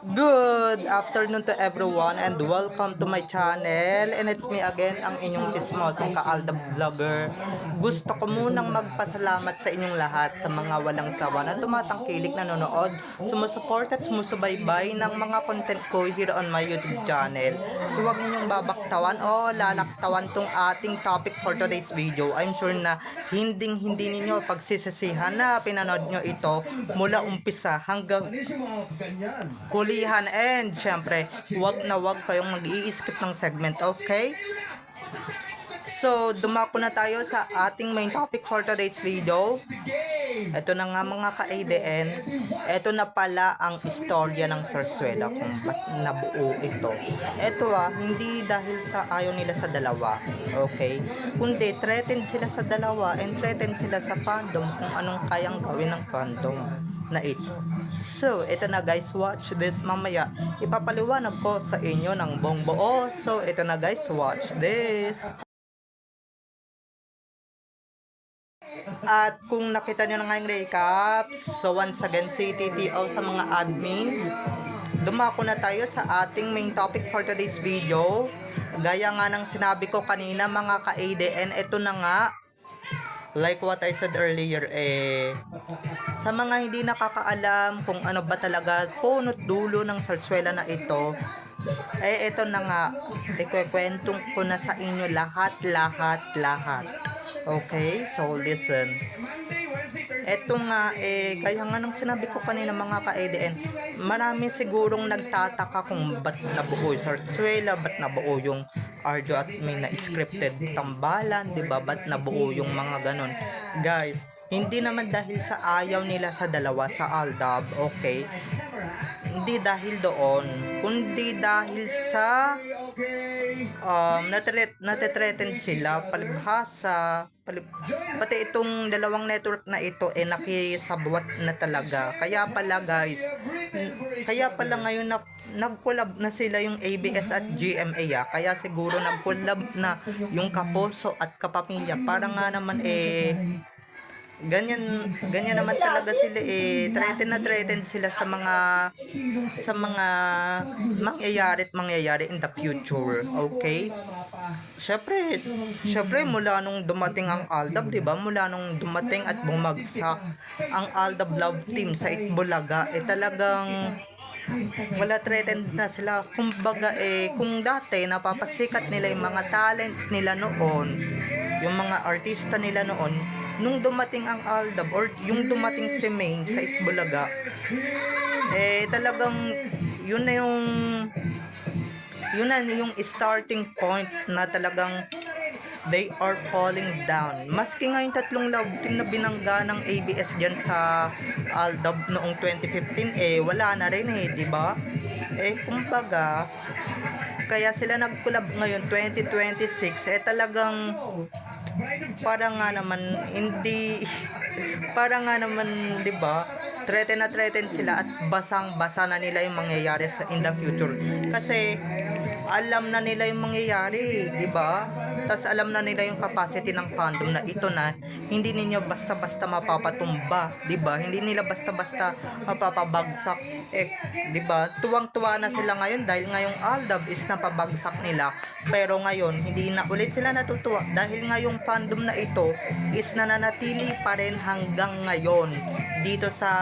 Good afternoon to everyone and welcome to my channel, and it's me again, ang inyong chismosong ka-Aldab Vlogger. Gusto ko munang magpasalamat sa inyong lahat sa mga walang sawa na tumatangkilik, nanonood, sumusuport at sumusubaybay ng mga content ko here on my YouTube channel. So huwag ninyong babaktawan o lalaktawan tong ating topic for today's video. I'm sure na hindi ninyo pagsisisihan na pinanood nyo ito mula umpisa hanggang kulihan, and syempre wag na wag kayong mag-i-skip ng segment, okay? So dumako na tayo sa ating main topic for today's video. Ito na nga mga ka-ADN, ito na pala ang istorya ng Zarzuela kung ba't nabuo ito. Ito hindi dahil sa ayaw nila sa dalawa, okay? Kundi threatened sila sa dalawa and threatened sila sa fandom kung anong kayang gawin ng fandom na ito. So, ito na guys, watch this mamaya. Ipapaliwanag ko sa inyo ng buong buo. So, ito na guys, watch this. At kung nakita nyo na nga yung recap, so once again, CTTO sa mga admins, dumako na tayo sa ating main topic for today's video. Gaya nga ng sinabi ko kanina mga ka-ADN, ito na nga, like what I said earlier, sa mga hindi nakakaalam kung ano ba talaga punot dulo ng Zarzuela na ito, ito na nga, ikukwentong ko na sa inyo lahat. Okay, so listen. Eto nga, kaya nga nung sinabi ko kanina mga ka-ADN, marami sigurong nagtataka kung ba't nabuo yung Zarzuela, ba't nabuo yung Arjo at may na-scripted tambalan, diba? Ba't nabuo yung mga ganon? Guys, hindi naman dahil sa ayaw nila sa dalawa, sa Aldab, okay? Hindi dahil doon, kundi dahil sa natetreten sila, palibhasa, pati itong dalawang network na ito nakisabwat na talaga. Kaya pala guys, kaya pala ngayon nag-collab na sila yung ABS at GMA kaya siguro nag-collab na yung Kaposo at Kapamilya para nga naman ganyan naman talaga sila, threatened sila sa mga mangyayari in the future, okay? Syempre mula nung dumating ang Aldab, diba? Mula nung dumating at bumagsak ang Aldab Love Team sa Itbulaga, talagang wala, threatened na sila. Kumbaga kung dati napapasikat nila yung mga talents nila noon, yung mga artista nila noon, nung dumating ang Aldab or yung dumating si Main sa Itbulaga, talagang yun na yung starting point na talagang they are falling down. Maski nga yung tatlong love team na binangga ng ABS dyan sa Aldab noong 2015, wala na rin diba? Kumbaga, kaya sila nag-collab ngayon 2026, talagang para nga naman diba, threaten sila at basang-basa na nila yung mangyayari in the future. Kasi alam na nila yung mangyayari, diba? Tapos alam na nila yung capacity ng fandom na ito na hindi ninyo basta-basta mapapatumba, diba? Hindi nila basta-basta mapapabagsak, diba? Tuwang-tuwa na sila ngayon dahil ngayong Aldab is napabagsak nila. Pero ngayon, hindi na ulit sila natutuwa dahil ngayong fandom na ito is nananatili pa rin hanggang ngayon dito sa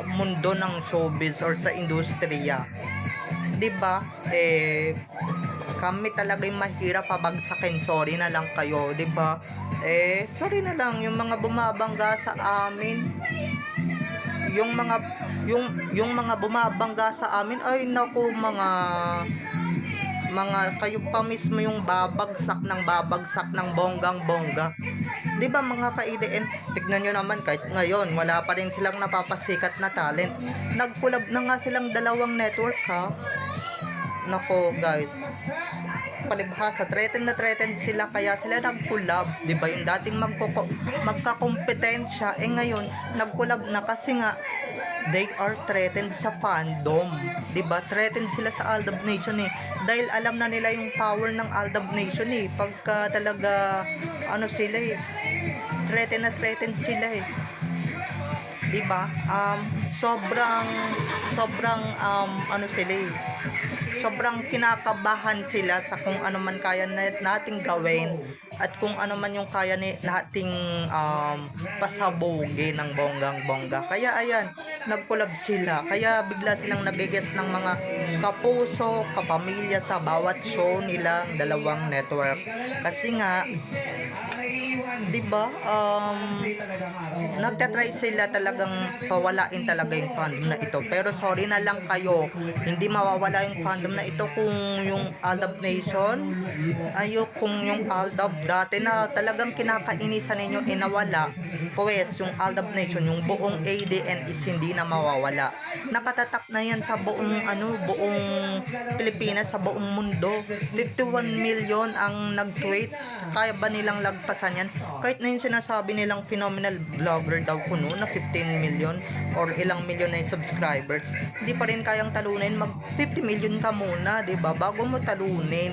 mundo ng showbiz or sa industriya. Diba? Kami talaga yung mahirap pabagsakin. Sorry na lang kayo, diba? Sorry na lang yung mga bumabangga sa amin. Yung mga bumabangga sa amin, ay naku, mga kayo pa mismo yung babagsak ng bonggang-bongga. Diba mga ka-ADN, tignan nyo naman kahit ngayon wala pa rin silang napapasikat na talent. Nag-collab na nga silang dalawang network Nako guys, palibhasa, threatened sila kaya sila nag-collab, diba? Yung dating magkakompetensya, ngayon nag-collab na kasi nga they are threatened sa fandom, diba? Threatened sila sa Aldab Nation dahil alam na nila yung power ng Aldab Nation pagka talaga threatened sila diba? sobrang ano sila eh, sobrang kinakabahan sila sa kung ano man kaya nating gawin at kung ano man yung kaya nating pasabugin ng bonggang-bongga. Kaya ayan, nagkulab sila. Kaya bigla silang nabigyan ng mga kapuso, kapamilya sa bawat show nila, dalawang network. Kasi nga, 'di ba? Nagtatry sila talagang pawalain talaga yung fandom na ito. Pero sorry na lang kayo, hindi mawawala yung fandom na ito kung yung Aldab Nation, kung yung Aldab dati na talagang kinakainisan ninyo inawala. Pues yung Aldab Nation, yung buong ADN is hindi na mawawala. Nakatatak na yan sa buong buong Pilipinas, sa buong mundo. 51 million ang nag-tweet. Kaya ba nilang lagpasan yan? Kahit na yung sinasabi nilang phenomenal vlogger daw kuno na 15 million or ilang million na yung subscribers, hindi pa rin kayang talunin. Mag 50 million ka muna, 'di ba? Bago mo talunin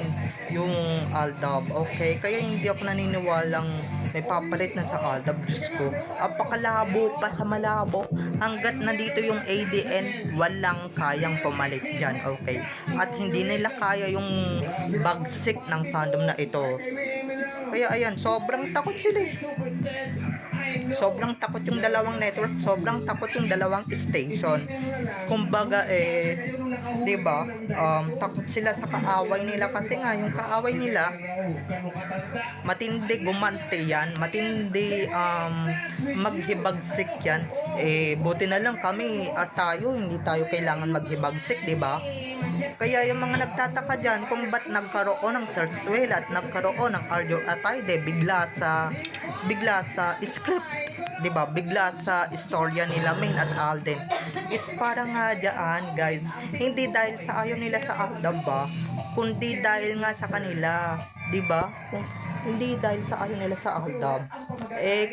yung Aldab. Okay? Kaya hindi ako naniniwalang may papalit na sa Aldab. Diyos ko, apakalabo pa sa malabo. Hanggat nandito yung ADN, walang kayang pumalit dyan. Okay? At hindi nila kaya yung bagsik ng fandom na ito. Kaya ayan, sobrang takot sila. Sobrang takot yung dalawang network, sobrang takot yung dalawang station. Kumbaga 'di ba? Takot sila sa kaaway nila kasi nga yung kaaway nila matindi gumante yan, matindi maghibagsik yan. Buti na lang kami at tayo, hindi tayo kailangan maghibagsik, 'di ba? Kaya yung mga nagtataka dyan kung ba't nagkaroon ng Sarsuela at nagkaroon ng Arjo Atayde bigla sa script, 'di ba? Bigla sa istorya nila Main at Alden is para nga diyan, guys, hindi dahil sa ayaw nila sa Aldab ba, kundi dahil nga sa kanila, 'di ba? Hindi dahil sa ayaw nila sa Aldab.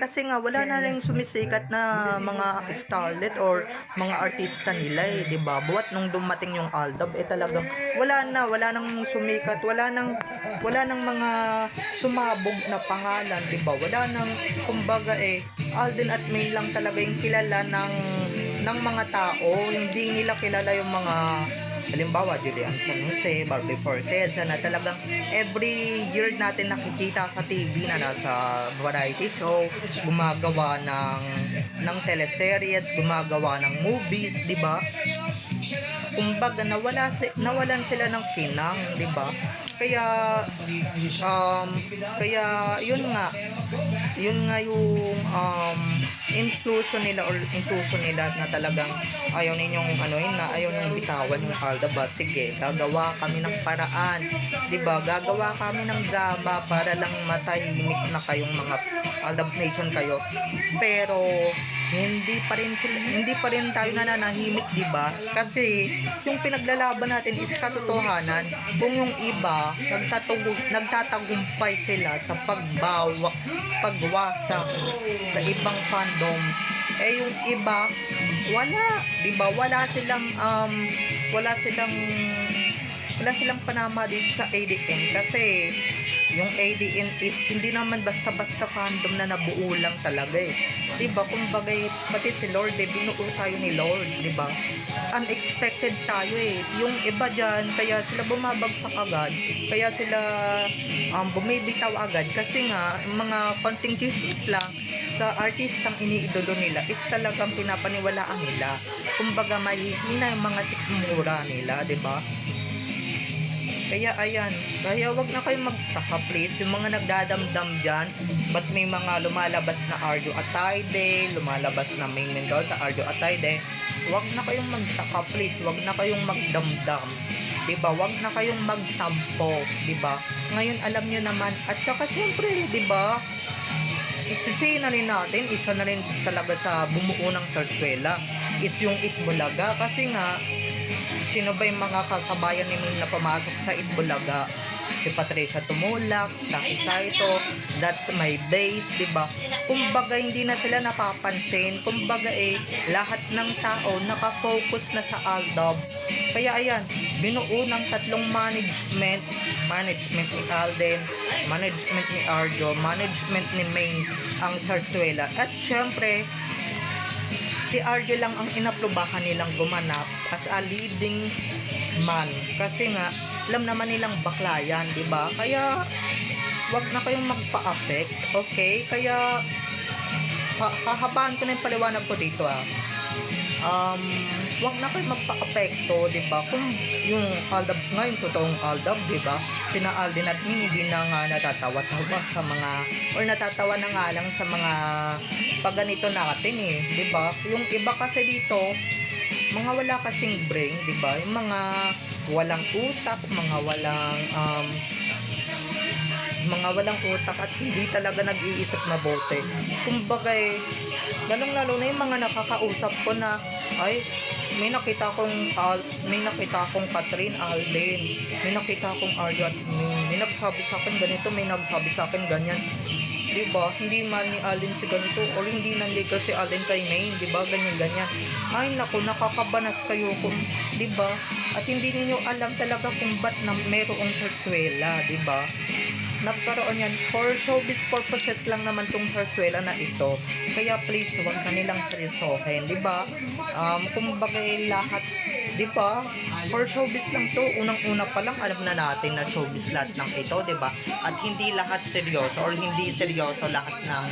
Kasi nga wala na ring sumisikat na mga starlet or mga artista nila 'di ba? Buwat nung dumating yung Aldab talagang wala nang sumikat, wala nang mga sumabog na pangalan, 'di ba? Wala nang, kumbaga Alden at Main lang talaga yung kilala ng mga tao, hindi nila kilala yung mga halimbawa Julian San Jose, Barbie Fortes na talagang every year natin nakikita sa TV na nasa variety show, gumagawa ng teleseries, gumagawa ng movies, 'di ba? Kumbaga nawalan sila ng kinang, 'di ba? Kaya yun nga yung inclusion nila na talagang ayaw ninyong ayaw ninyong bitawan yung Aldab. Sige, gagawa kami ng paraan, 'di ba? Gagawa kami ng drama para lang matahimik na kayong mga Aldab Nation kayo. Pero hindi pa rin tayo nananahimik, 'di ba? Kasi yung pinaglalaban natin is katotohanan. Kung yung iba nagtatagumpay sila sa pagwasak sa ibang fandoms, yung iba wala, 'di ba? Wala silang panama dito sa ADN kasi yung ADN is hindi naman basta-basta fandom na nabuo lang talaga 'di ba? Kumbaga pati si Lord, binuo tayo ni Lord, 'di ba? Unexpected tayo yung iba dyan, kaya sila bumabagsak agad, kaya sila bumibitaw agad kasi nga mga konting Jesus lang sa artistang iniidolo nila is talagang pinapaniwalaan nila. Kumbaga mahihina yung mga sikmura nila, 'di ba? Kaya ayan, kaya wag na kayong magtaka please, yung mga nagdadamdam dyan, ba't may mga lumalabas na Arjo Atayde, lumalabas na Main Mendoza, Arjo Atayde, wag na kayong magtaka please, wag na kayong magdamdam, 'di ba? Wag na kayong magtampo, 'di ba? Ngayon alam niyo naman, at saka siyempre, 'di ba? Isisihin na rin natin, isa na rin talaga sa bumuo ng Sarsuela is yung Itbulaga, kasi nga sino ba yung mga kasabayan ni Min na pumasok sa Itbulaga? Si Patricia Tumulak, Taki Saito, That's My Base, 'di ba? Kumbaga hindi na sila napapansin. Kumbaga lahat ng tao nakafocus na sa Aldab. Kaya ayan, binuo ng tatlong management ni Alden, management ni Arjo, management ni Main ang Sarsuela. At syempre Si Arjo lang ang inaprubahan nilang gumanap as a leading man. Kasi nga, alam naman nilang bakla yan, di ba? Kaya, wag na kayong magpa-affect, okay? Kaya, hahabaan ko na yung paliwanag ko dito, wag na kayo magpa-apekto, di ba? Kung yung Aldab nga, yung totoong Aldab, di ba? Sina Alden at Ming, hindi na nga natatawa-tawa sa mga, or natatawa na nga lang sa mga pagganito natin di ba? Yung iba kasi dito, mga wala kasing brain, di ba? Yung mga walang utak, mga walang utak at hindi talaga nag-iisip mabuti. Kumbaga lalong-lalo na yung mga nakakausap ko na, ay, may nakita akong Catherine Alden, may nakita akong Arjo at may nagsabi sa akin ganito, may nagsabi sa akin ganyan. Diba? Hindi man ni Alden si ganito or hindi nanligaw si Alden kay Maine, diba? Ganyan-ganyan. Ay naku, nakakabanas kayo kung, diba? At hindi ninyo alam talaga kung ba't na merong sarsuela, diba? Nagkaroon yan for showbiz purposes lang naman tong sarsuela na ito. Kaya please, huwag na nilang seryosohin, diba? Kumbaga lahat, diba? For showbiz lang to. Unang-una pa lang, alam na natin na showbiz lahat ng ito, diba? At hindi lahat seryoso or hindi seryoso lahat ng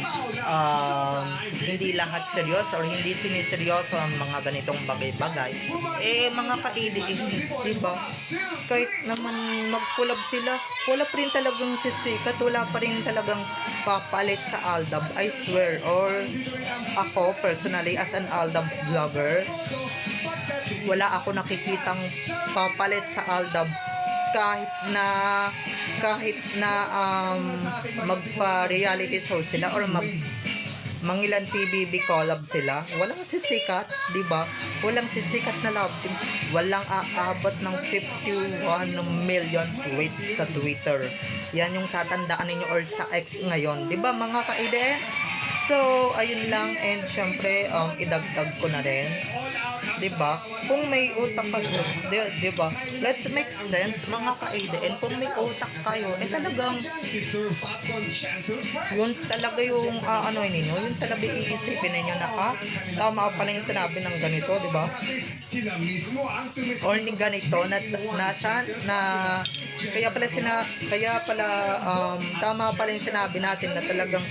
hindi lahat seryoso or hindi siniseryoso ang mga ganitong bagay-bagay. Mga ka-idiin, diba? Kahit naman mag-collab sila, wala pa rin talagang sisikat, wala pa rin talagang papalit sa Aldab, I swear. Or ako personally as an Aldab vlogger, wala ako nakikitang papalit sa Aldab kahit na magpa-reality show sila or mangilan PBB collab sila, walang sisikat, di ba? Walang sisikat na love team, walang aabot ng 51 million tweets sa Twitter. Yan yung tatandaan ninyo or sa X ngayon, di ba mga ka-IDN? So, ayun lang, and syempre, idagdag ko na rin, diba? Kung may utak kayo, diba? Let's make sense, mga ka-ADN. Kung may utak kayo, talagang yun talaga yung ninyo, yun talaga iisipin ninyo na tama pala yung sinabi ng ganito, diba? Or ni ganito kaya pala tama pala yung sinabi natin na talagang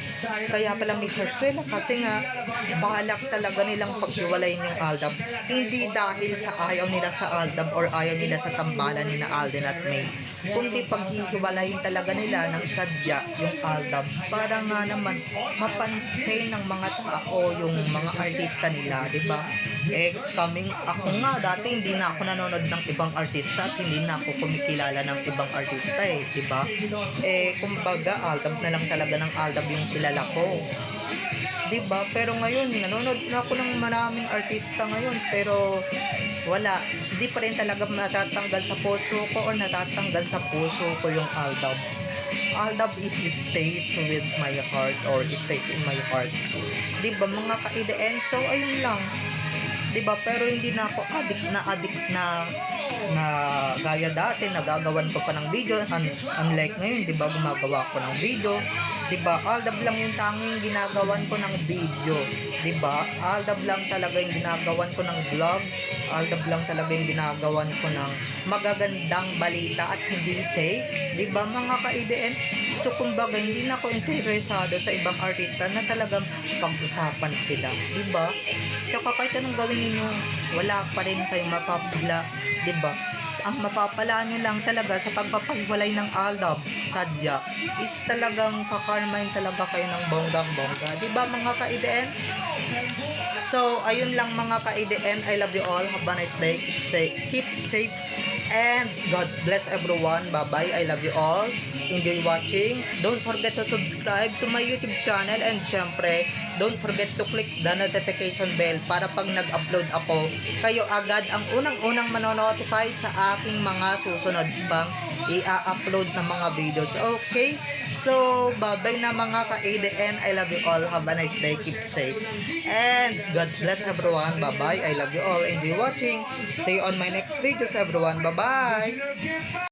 kaya pala may sarsuela kasi nga balak talaga nilang paghiwalayin yung Aldab. Hindi dahil sa ayaw nila sa Aldab or ayaw nila sa tambalan ni na Alden at May, kundi paghihiwalayin talaga nila ng sadya yung Aldab para nga naman mapansin ng mga tao yung mga artista nila, di ba? Ako nga dati hindi na ako nanonood ng ibang artista at hindi na ako kumikilala ng ibang artista di ba? Kumbaga Aldab na lang talaga ng Aldab yung kilala ko. Diba? Pero ngayon, nanonood na ako ng maraming artista ngayon, pero wala. Hindi pa rin talaga natatanggal sa puso ko or natatanggal sa puso ko yung Aldab. Aldab stays with my heart or stays in my heart. Diba mga ka-IDN? So, ayun lang. Diba? Pero hindi na ako addict na gaya dati, nagagawan ko pa ng video. Unlike ngayon, diba? Gumagawa ko ng video. Diba? Aldab lang yung tanging ginagawan ko ng video. Diba? Aldab lang talaga yung ginagawan ko ng vlog. Aldab lang talaga yung ginagawan ko ng magagandang balita at hindi fake. Diba mga ka-IDN? So kumbaga hindi na ako interesado sa ibang artista na talagang pag-usapan sila. Diba? Kaya kahit anong gawin ninyo, wala pa rin kayong mapapala. Diba? Ang mapapala nyo lang talaga sa pagpapagwalay ng Aldab, sadya, is talagang kakarmain talaga kayo ng bonggang-bongga. Diba mga ka-IDN? So, ayun lang mga ka-IDN. I love you all. Have a nice day. Keep safe. And God bless everyone. Bye-bye. I love you all. Enjoy watching. Don't forget to subscribe to my YouTube channel. And syempre, don't forget to click the notification bell para pag nag-upload ako, kayo agad ang unang-unang manonotify sa aking mga susunod pang i-upload na mga videos. Okay? So, bye-bye na mga ka-ADN. I love you all. Have a nice day. Keep safe. And God bless everyone. Bye-bye. I love you all. Enjoy watching. See you on my next videos, everyone. Bye-bye.